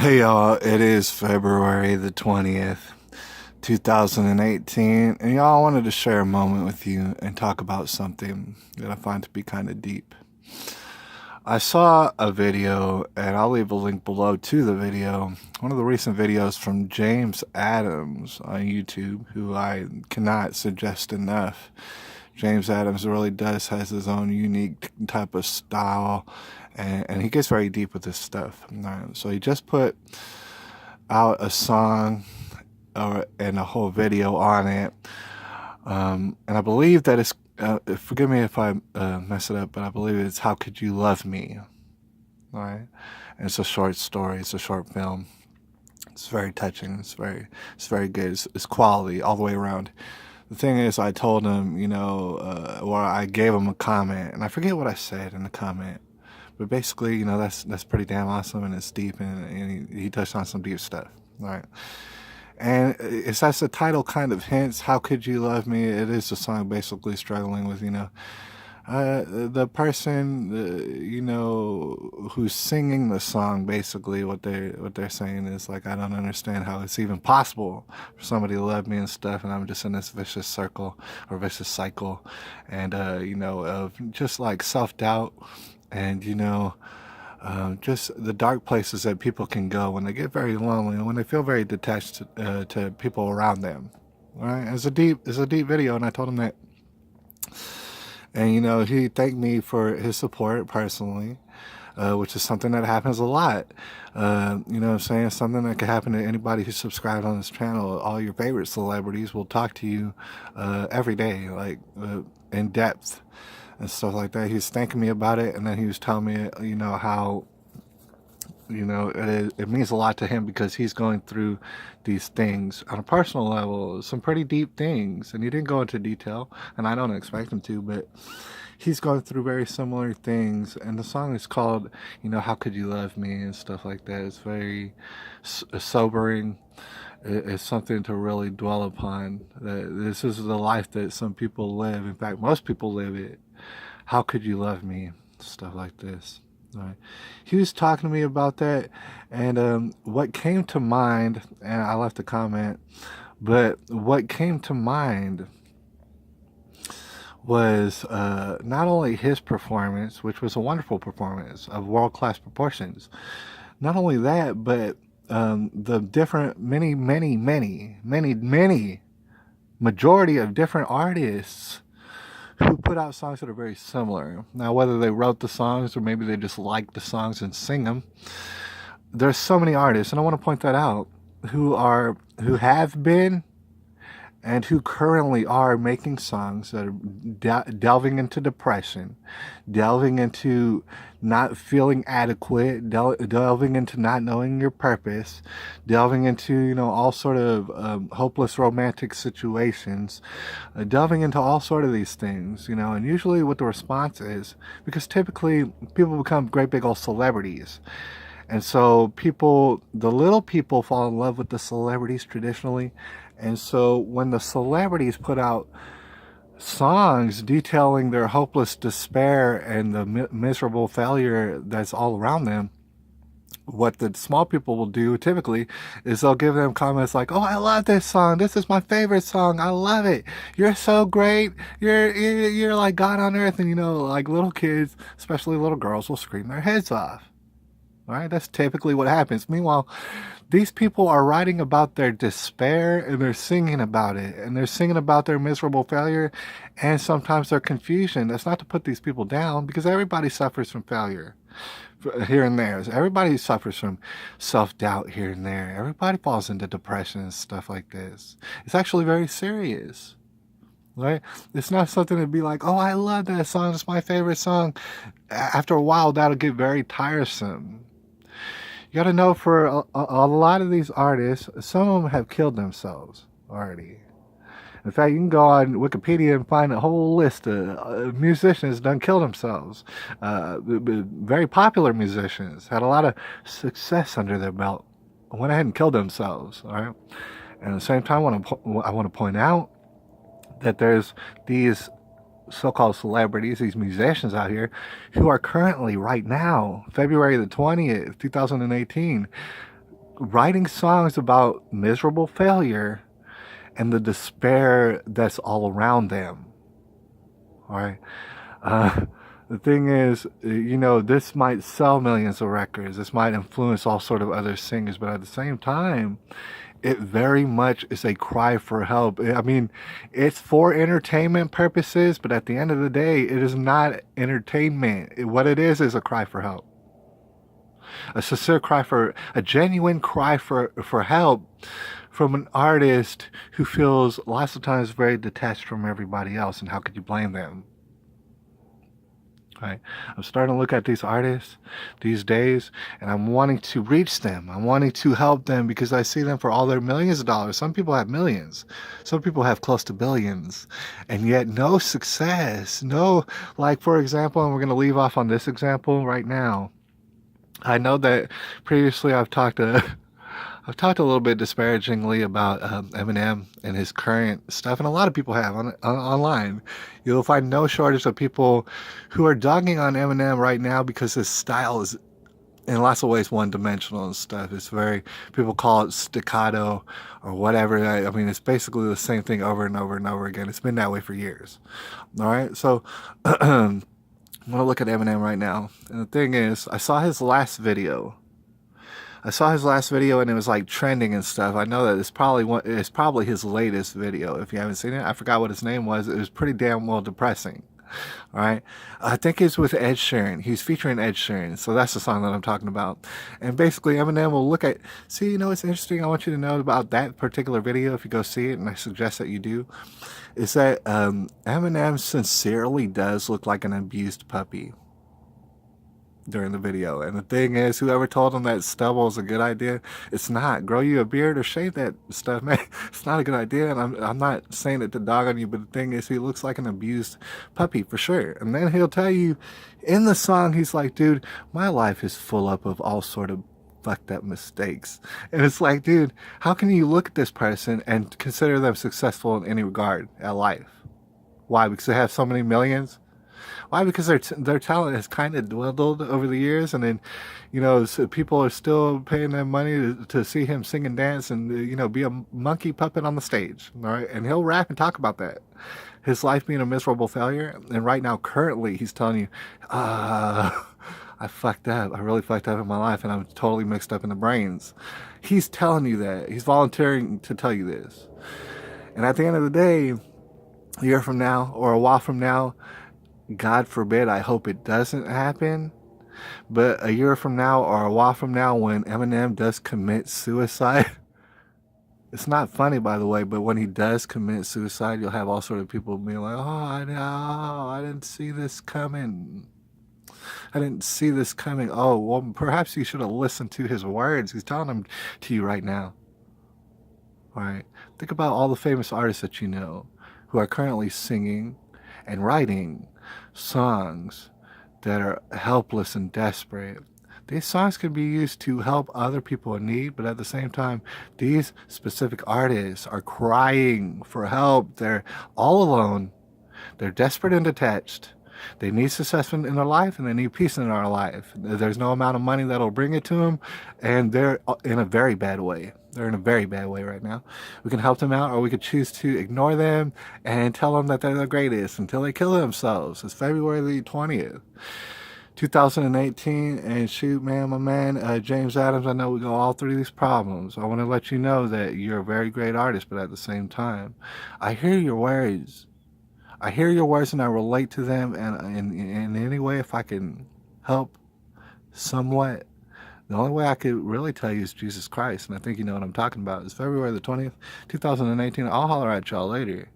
Hey y'all, it is February the 20th, 2018, and y'all wanted to share a moment with you and talk about something that I find to be kind of deep. I saw a video, and I'll leave a link below to the video, one of the recent videos from James Adams on YouTube, who I cannot suggest enough. James Adams really has his own unique type of style, and he gets very deep with his stuff. So he just put out a song and a whole video on it. And I believe that it's, forgive me if I mess it up, but I believe it's How Could You Love Me? All right. And it's a short story, it's a short film. It's very touching, it's very good, it's quality all the way around. The thing is, I told him, or I gave him a comment, and I forget what I said in the comment, but basically, that's pretty damn awesome, and it's deep, and he touched on some deep stuff, right? And it's as the title kind of hints, How Could You Love Me? It is a song basically struggling with, the person, who's singing the song, basically what they're saying is like, I don't understand how it's even possible for somebody to love me and stuff, and I'm just in this vicious circle or vicious cycle, and of just like self-doubt, and just the dark places that people can go when they get very lonely and when they feel very detached to people around them. All right, it's a deep video, and I told him that. And he thanked me for his support personally, which is something that happens a lot. What I'm saying? Something that could happen to anybody who's subscribed on this channel. All your favorite celebrities will talk to you every day, like in depth and stuff like that. He was thanking me about it, and then he was telling me, how it means a lot to him because he's going through these things on a personal level, some pretty deep things, and he didn't go into detail, and I don't expect him to, but he's going through very similar things. And the song is called, How Could You Love Me, and stuff like that. It's very sobering. It's something to really dwell upon. This is the life that some people live. In fact, most people live it. How could you love me? Stuff like this. Right. He was talking to me about that, and what came to mind, and I left a comment, but what came to mind was not only his performance, which was a wonderful performance of world-class proportions, not only that, but the different, many majority of different artists who put out songs that are very similar. Now, whether they wrote the songs or maybe they just like the songs and sing them, there's so many artists, and I want to point that out, who have been and who currently are making songs that are delving into depression, delving into not feeling adequate, delving into not knowing your purpose, delving into, all sort of hopeless romantic situations, delving into all sort of these things, and usually what the response is, because typically people become great big old celebrities. And so the little people fall in love with the celebrities traditionally. And so when the celebrities put out songs detailing their hopeless despair and the miserable failure that's all around them, what the small people will do typically is they'll give them comments like, oh, I love this song. This is my favorite song. I love it. You're so great. You're like God on earth. And, like little kids, especially little girls, will scream their heads off. All right, that's typically what happens. Meanwhile, these people are writing about their despair, and they're singing about it, and they're singing about their miserable failure and sometimes their confusion. That's not to put these people down, because everybody suffers from failure here and there. Everybody suffers from self-doubt here and there. Everybody falls into depression and stuff like this. It's actually very serious. Right? It's not something to be like, oh, I love that song. It's my favorite song. After a while, that'll get very tiresome. You got to know, for a lot of these artists, some of them have killed themselves already. In fact, you can go on Wikipedia and find a whole list of musicians done kill themselves. Very popular musicians had a lot of success under their belt, went ahead and killed themselves. All right. And at the same time, I want to point out that there's these so-called celebrities, these musicians out here, who are currently, right now, February the 20th, 2018, writing songs about miserable failure and the despair that's all around them. All right. Uh, the thing is, this might sell millions of records. This might influence all sort of other singers, but at the same time, it very much is a cry for help. I mean, it's for entertainment purposes, but at the end of the day, it is not entertainment. What it is a cry for help. A sincere cry a genuine cry for help from an artist who feels lots of times very detached from everybody else. And how could you blame them? Right. I'm starting to look at these artists these days, and I'm wanting to reach them. I'm wanting to help them because I see them for all their millions of dollars. Some people have millions. Some people have close to billions, and yet no success. No, like, for example, and we're going to leave off on this example right now. I know that previously I've talked a little bit disparagingly about Eminem and his current stuff, and a lot of people have online. You'll find no shortage of people who are dogging on Eminem right now because his style is, in lots of ways, one-dimensional and stuff. It's people call it staccato or whatever. I mean, it's basically the same thing over and over and over again. It's been that way for years. All right, so I'm going to look at Eminem right now. And the thing is, I saw his last video. And it was like trending and stuff. I know that it's probably his latest video. If you haven't seen it, I forgot what his name was. It was pretty damn well depressing. All right. I think it's with Ed Sheeran. He's featuring Ed Sheeran. So that's the song that I'm talking about. And basically Eminem will see, it's interesting. I want you to know about that particular video if you go see it, and I suggest that you do, is that Eminem sincerely does look like an abused puppy during the video. And the thing is, whoever told him that stubble is a good idea, it's not. Grow you a beard or shave that stuff, man. It's not a good idea. And I'm not saying it to dog on you, but the thing is, he looks like an abused puppy for sure. And then he'll tell you in the song, he's like, dude, my life is full up of all sort of fucked up mistakes. And it's like, dude, how can you look at this person and consider them successful in any regard at life? Why? Because they have so many millions? Why? Because their talent has kind of dwindled over the years, and then, so people are still paying them money to see him sing and dance and, be a monkey puppet on the stage. All right, and he'll rap and talk about that, his life being a miserable failure. And right now, currently, he's telling you, I fucked up. I really fucked up in my life, and I'm totally mixed up in the brains. He's telling you that. He's volunteering to tell you this. And at the end of the day, a year from now or a while from now, God forbid, I hope it doesn't happen, but a year from now or a while from now, when Eminem does commit suicide, it's not funny, by the way, but when he does commit suicide, you'll have all sort of people being like, I didn't see this coming. I didn't see this coming. Oh, well, perhaps you should have listened to his words. He's telling them to you right now. All right. Think about all the famous artists that you know who are currently singing and writing songs that are helpless and desperate. These songs can be used to help other people in need, but at the same time, these specific artists are crying for help. They're all alone. They're desperate and detached. They need success in their life, and they need peace in their life. There's no amount of money that'll bring it to them, and they're in a very bad way. They're in a very bad way right now. We can help them out, or we could choose to ignore them and tell them that they're the greatest until they kill themselves. It's February the 20th. 2018, and shoot, man, my man, James Adams, I know we go all through these problems. I want to let you know that you're a very great artist, but at the same time, I hear your words. I hear your words and I relate to them, and in any way, if I can help somewhat, the only way I could really tell you is Jesus Christ, and I think you know what I'm talking about. It's February the 20th, 2018. I'll holler at y'all later.